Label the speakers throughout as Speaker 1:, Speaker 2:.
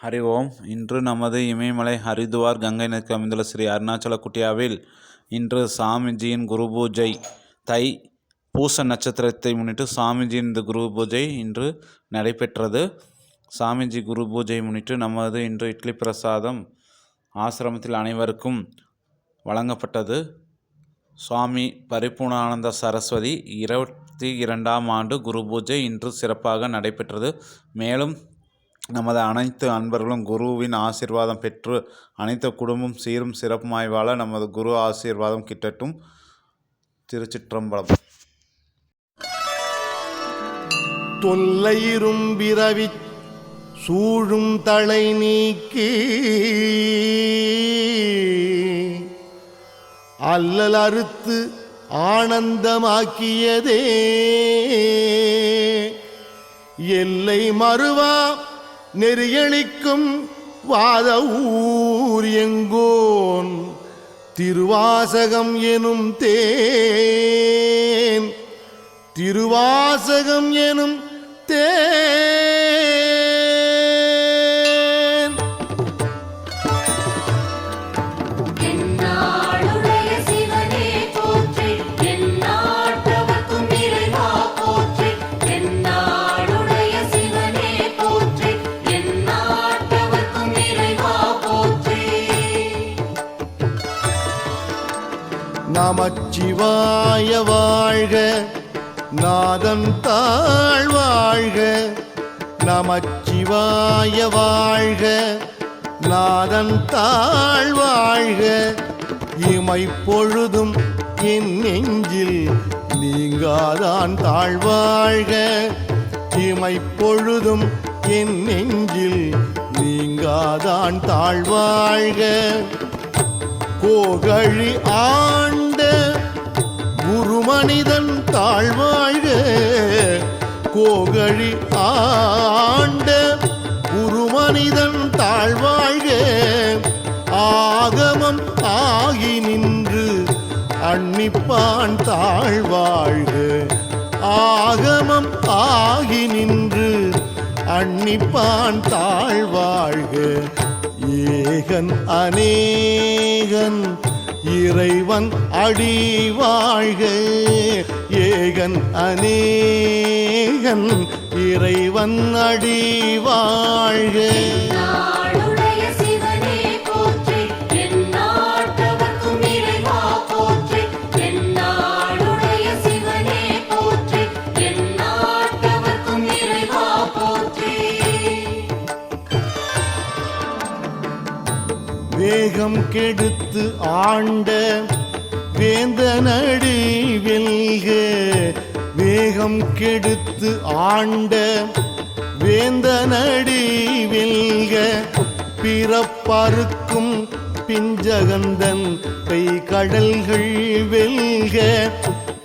Speaker 1: ஹரி ஓம். இன்று நமது இமயமலை ஹரித்துவார் கங்கை நதிக்கு அமைந்துள்ள ஸ்ரீ அருணாச்சல குட்டியாவில் இன்று சாமிஜியின் குரு பூஜை. தை பூச நட்சத்திரத்தை முன்னிட்டு சாமிஜியின் இந்த குரு பூஜை இன்று நடைபெற்றது. சாமிஜி குரு பூஜையை முன்னிட்டு நமது இன்று இட்லி பிரசாதம் ஆசிரமத்தில் அனைவருக்கும் வழங்கப்பட்டது. சுவாமி பரிபூர்ணானந்த சரஸ்வதி 22ஆம் ஆண்டு குரு பூஜை இன்று சிறப்பாக நடைபெற்றது. மேலும் நமது அனைத்து அன்பர்களும் குருவின் ஆசீர்வாதம் பெற்று அனைத்து குடும்பம் சீரும் சிறப்புமாய் வாழ நமது குரு ஆசீர்வாதம் கிட்டட்டும். திருச்சிற்றம்பலம்.
Speaker 2: தொல்லையிரும் பிறவி சூழும் தலை நீக்கி அல்லல் அறுத்து ஆனந்தமாக்கியதே எல்லை மறுவா நெறியளிக்கும் வாத ஊர் எங்கோன் திருவாசகம் எனும் தேன் திருவாசகம் எனும் தேன். நமச்சிவாய வாழ்க, நாதன் தாழ் வாழ்க. நமச்சிவாய வாழ்க, நாதன் தாழ் வாழ்க. இமைப்பொழுதும் என் நெஞ்சில் நீங்காதான் தாழ்வாழ்க. இமைப்பொழுதும் என் நெஞ்சில் நீங்காதான் தாழ்வாழ்க. கோகழி ஆண்ட குருமனிதன் தாழ்வாழ்க. கோகழி ஆண்ட குருமனிதன் தாழ்வாழ்க. ஆகமம் ஆகி நின்று அன்னிப்பான் தாழ்வாழ்க. ஆகமம் ஆகி நின்று அன்னிப்பான் தாழ்வாழ்க. ஏகன் அநேகன் இறைவன் அடி வாழ்க. ஏகன் அநேகன் இறைவன் அடி வாழ்க. வேகம் கெடுத்து ஆண்ட வேந்தனடி வெல்க. வேகம் கெடுத்து ஆண்ட வேந்தனடி வெல்க. பிறப்பறுக்கும் பிஞ்சகந்தன் பெய்கடல்கள் வெல்க.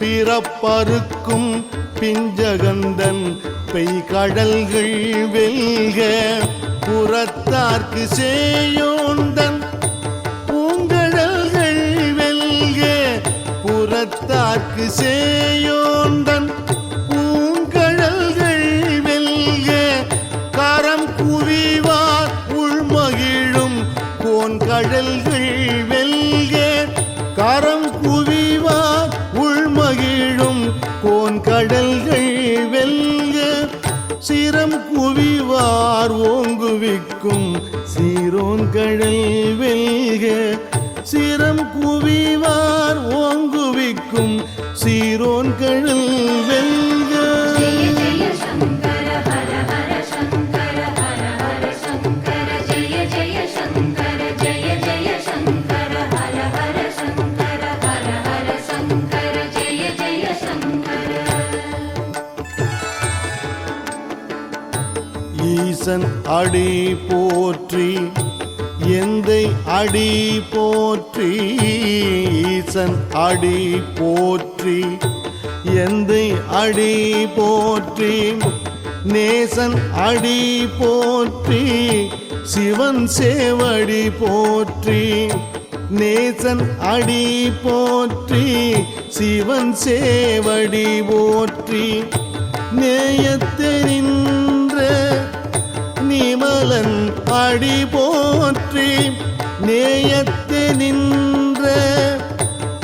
Speaker 2: பிறப்பறுக்கும் பிஞ்சகந்தன் பெய்கடல்கள் வெல்க. புறத்தார்க்கு சேயோந்தன் பூங்கடல்கள் வெல்க. புறத்தார்க்கு சேயோந்தன் பூங்கடல்கள் வெல்க. கரம் குவிவார் உள்மகிழும் கோன்கடல்கள் வெல்க. கரம் குவிவார் உள்மகிழும் கோன்கடல்கள் வெல்க. சிரம் குவிவார் ஓங்குவிக்கும் சீரோன் கடல் வெல்க. சிரம் குவிவார் ஓங்குவிக்கும் சீரோன் கடல் வெல்க. ஈசன் அடி போற்றி எந்தை அடி போற்றி. ஈசன் அடி போற்றி எந்தை அடி போற்றி. நேசன் அடி போற்றி சிவன் சேவடி போற்றி. நேசன் அடி போற்றி சிவன் சேவடி போற்றி. நேயத்தெரின்ற நிமலன் அடி போற்றி நேயத்து நின்ற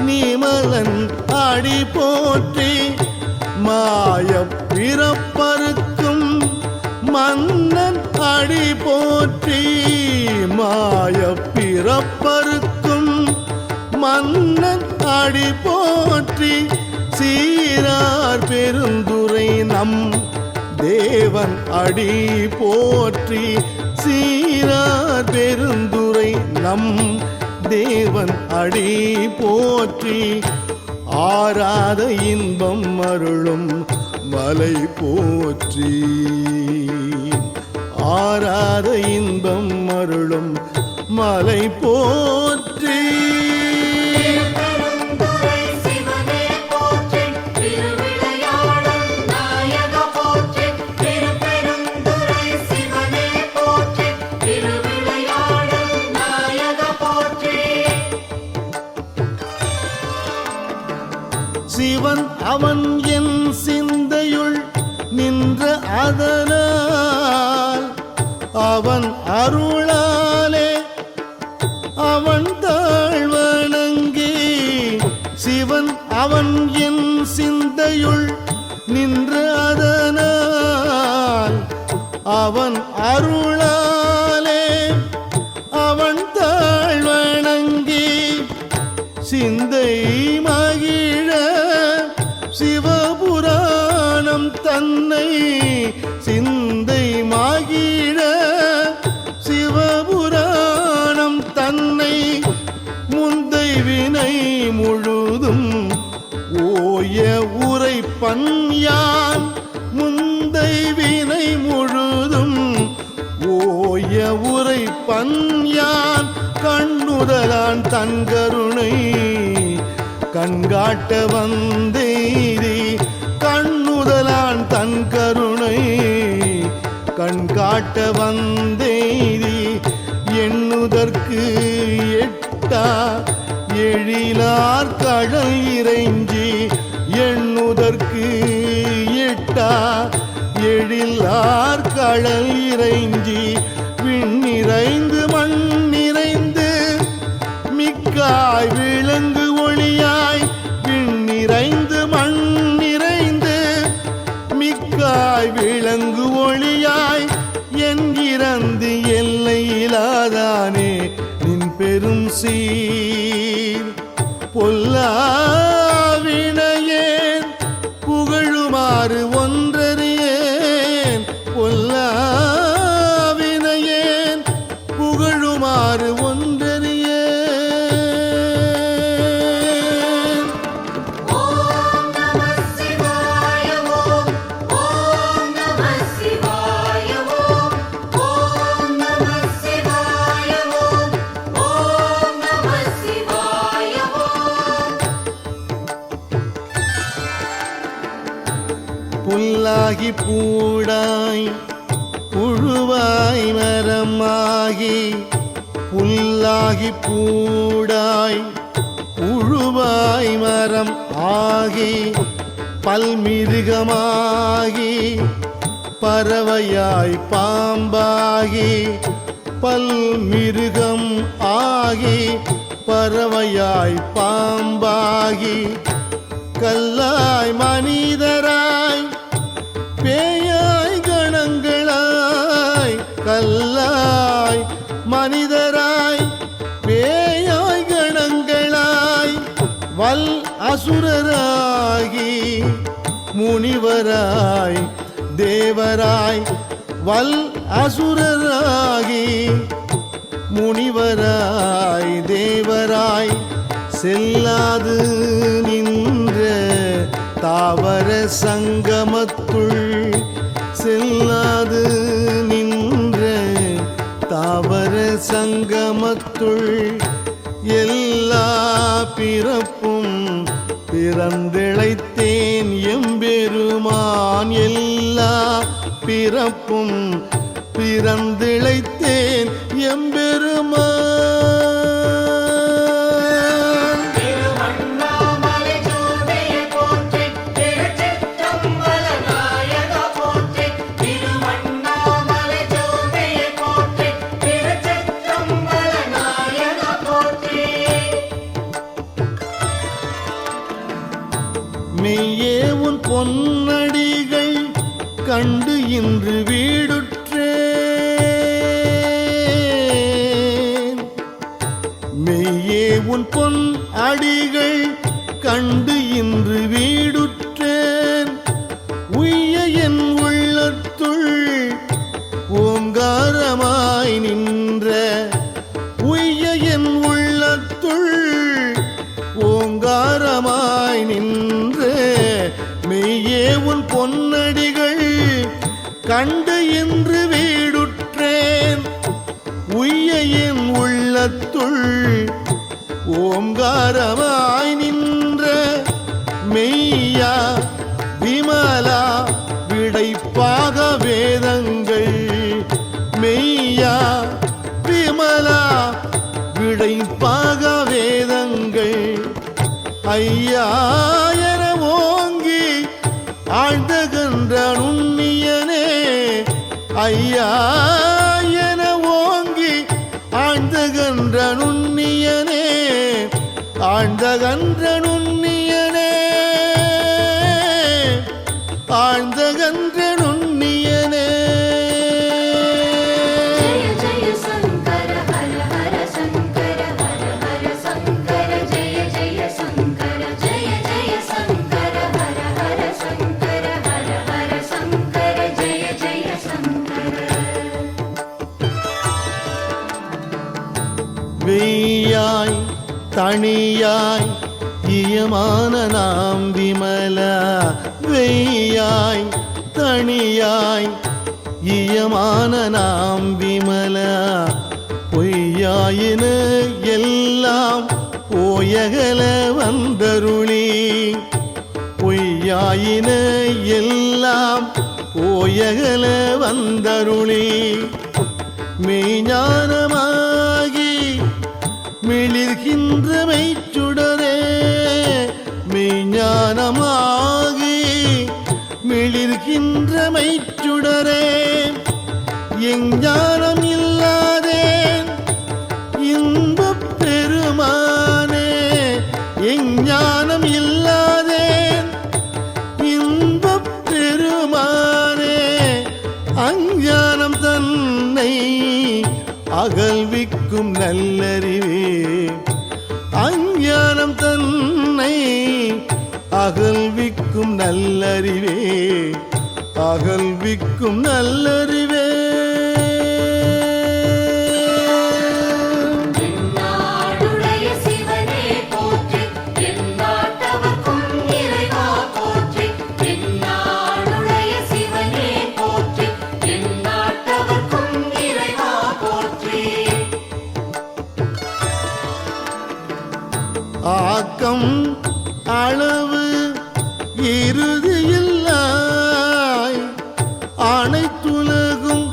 Speaker 2: நிமலன் அடி போற்றி மாயப் பிறப்பறுக்கும் மன்னன் அடி போற்றி மாயப் பிறப்பறுக்கும் மன்னன் அடி போற்றி சீரார் பெருந்துரை நம் தேவன் அடி போற்றி சீரார் பெருந்துரை நம் தேவன் அடி போற்றி ஆராத இன்பம் அருளும் மலை போற்றி ஆராத இன்பம் அருளும் மலை போற்றி சிவன் அவன் என் சிந்தையுள் நின்ற அதனால் அவன் அருளாலே அவன் தாழ்வணங்கி சிவன் அவன் என் சிந்தையுள் நின்ற அதனால் அவன் அருளாலே அவன் தாழ்வணங்கி சிந்தை மகிழ சிவபுராணம் தன்னை சிந்தை மகிழ சிவபுராணம் தன்னை முந்தை வினை முழுதும் ஓய உரைப்பன் யான் முந்தை வினை முழுதும் ஓய உரைப்பன் யான் கண்ணுதலான் தன் கருணை கண்காட்ட வந்தேரி கண்ணுதலான் தன் கருணை கண்காட்ட வந்தேரி எண்ணுதற்கு எட்டா எழிலார் கடல் இறைஞ்சி எண்ணுதற்கு எட்டா எழிலார் கடல் இறைஞ்சி விண்ணிறைந்து மண் நிறைந்து மிக்காய் விளங்கு ஒளியாய் விண்ணிறைந்து மண் நிறைந்து மிக்காய் விளங்கு ஒளியாய் என்கிறந்து எல்லையிலாதானே நின் பெரும் சீர் பொல்லாவினையேன் புகழுமாறு ஒன்றறியேன் பொல்லாவினையேன் புகழுமாறு ஒன்றறியேன் புல்லாகி பூடாய் புழுவாய் மரமாகி புல்லாகி பூடாய் புழுவாய் மரம் ஆகி பல்மிருகமாகி பறவையாய் பாம்பாகி பல்மிருகம் ஆகி பறவையாய் பாம்பாகி கல்லாய் மனிதராய் பேயாய் கணங்களாய் கல்லாய் மனிதராய் பேயாய் கணங்களாய் வல் அசுரராகி முனிவராய் தேவராய் வல் அசுரராகி முனிவராய் தேவராய் செல்லாது நின்ற தாவர சங்கமத்துள் செல்லாது நின்ற தாவர சங்கமத்துள் எல்லா பிறப்பும் பிறந்திழைத்தேன் எம்பெருமான் எல்லா பிறப்பும் பிறந்திழைத்தேன் எம்பெருமான் பொன்னடிகள் கண்டு இன்று வீடுற்றேன். மெய்யே உன் பொன் அடிகள் கண்டு இன்று வீடுற்றேன். உய்ய என் உள்ளத்துள் ஓங்காரமாய் நின்ற, உய்ய என் உள்ளத்துள் ஓங்காரமாய் நின்ற, மெய்யே உன் பொன்னடிகள் கண்டு இன்று வீடுற்றேன். உய்ய என் உள்ளத்துள் ஓங்காரமாய் நின்ற, மெய்யா விமலா விடைப்பாக வேதங்கள், மெய்யா விமலா விடைப்பாக வேதங்கள், ஐயா என ஓங்கி ஆழ்ந்தகன்ற நுண்ணியனே, ஐயா என ஓங்கி ஆழ்ந்தகன்ற நுண்ணியனே, ஆழ்ந்தகன்ற நுண்ணியனே, ஆழ்ந்தகன்ற நுண்ணியனே.
Speaker 3: ஜெய ஜெய சங்கர ஹர ஹர சங்கர ஹர ஹர சங்கர ஜெய ஜெய சங்கர ஜெய ஜெய சங்கர ஹர ஹர சங்கர ஹர ஹர சங்கர ஜெய ஜெய சங்கர.
Speaker 2: வெய்யாய் தனியாய் இயமான நாம் விமலா, வெய்யாய் தனியாய் இயமான நாம் விமலா, பொய்யாயின எல்லாம் போயகல வந்தருளி, பொய்யாயின எல்லாம் போயகல வந்தருளி, மெய்ஞானமாகி மிளிர்கின்ற மெய்ச்சுடரே, மெய்ஞானமாகி மிளிர்கின்ற மெய்ச்சுடரே, எஞ்ஞானம் இல்லாதேன் இன்பப் பெருமானே, எஞ்ஞானம் இல்லாதேன் இன்பப் பெருமானே, அஞ்ஞானம் தன்னை அகல்விக்கும் நல்லறிவே, அஞ்ஞானம் தன்னை அகல்விக்கும் நல்லறிவே, அகல்விக்கும் நல்லறிவே.
Speaker 3: எந்நாடுடைய சிவனே போற்றி, எந்நாட்டவர்க்கும் இறைவா போற்றி, எந்நாடுடைய சிவனே போற்றி, எந்நாட்டவர்க்கும் இறைவா போற்றி.
Speaker 2: ஆக்கம் அளவு இறுதியில்லாய், அனைத்துலகும்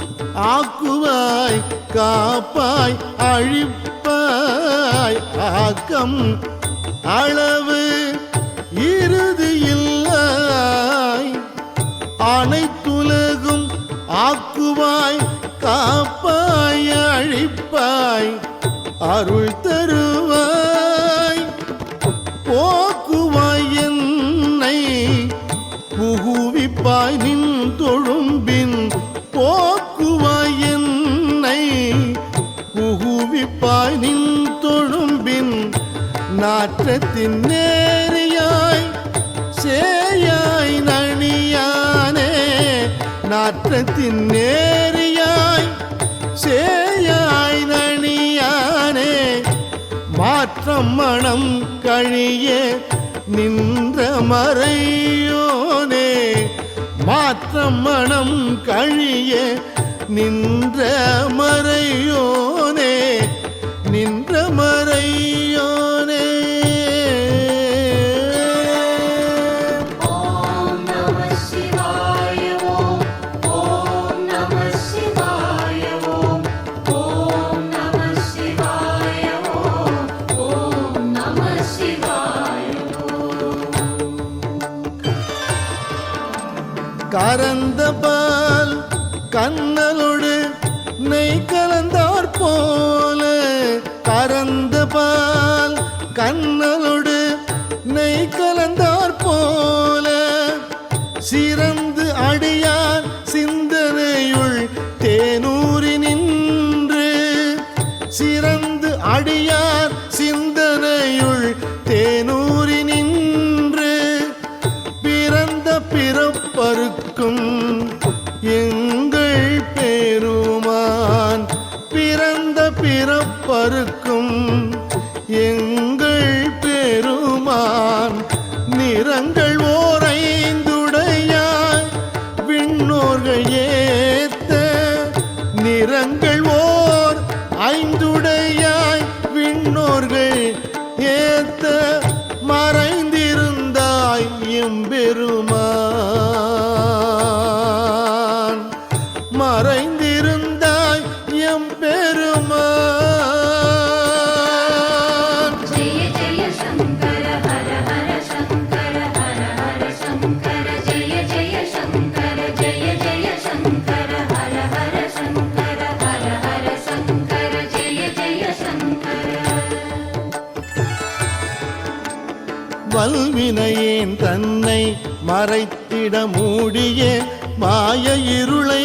Speaker 2: ஆக்குவாய் காப்பாய் அழிப்பாய், ஆக்கம் அளவு இறுதியில்லாய், அனைத்துலகும் ஆக்குவாய் காப்பாய் அழிப்பாய், அருள் தருவாய் போக்குவாய் என்னை, புகுவிப்பாய் நின் தொழும்பின், போக்குவாய் என்னை புகுவிப்பாய் நின் தொழும்பின், நாற்றத்தின் நேரியாய் சேயாய் நணியானே, நாற்றத்தின் நேரியாய் சேயாய் நணியானே, மாற்றம் மனம் கழிய நின்ற மறையோனே, மாற்றம் மனம் கழிய நின்ற மறையோனே, நின்ற மறையோனே.
Speaker 3: ஓம் நம சிவாய ஓம், ஓம் நம சிவாய ஓம், ஓம் நம சிவாய ஓம், ஓம் நம சிவாய ஓம்.
Speaker 2: கரந்த பால் கண்ணலோடு நெய் கலந்தார் போல, கரந்த பால் கண்ணலோடு நெய் கலந்தார் போல, பிறப்பறுக்கும் எங்கள் பெருமான் நிறங்கள் ஓர் ஐந்துடையாய் விண்ணோர்கள் ஏத்த நிறங்கள் ஓர் ஐந்துடையாய் விண்ணோர்கள் ஏத்த மறைந்திருந்தாய் எம்பெருமான் மறைந்திருந்தாய் எம்பெருமான்.
Speaker 3: ஜெய ஜெய சங்கர ஹர ஹர சங்கர ஹர ஹர சங்கர ஜெய ஜெய சங்கர ஜெய ஜெய சங்கர ஹர ஹர சங்கர ஹர ஹர சங்கர ஜெய ஜெய சங்கர.
Speaker 2: வல்வினையேன் தன்னை மறைத்திட மூடிய மாய இருளை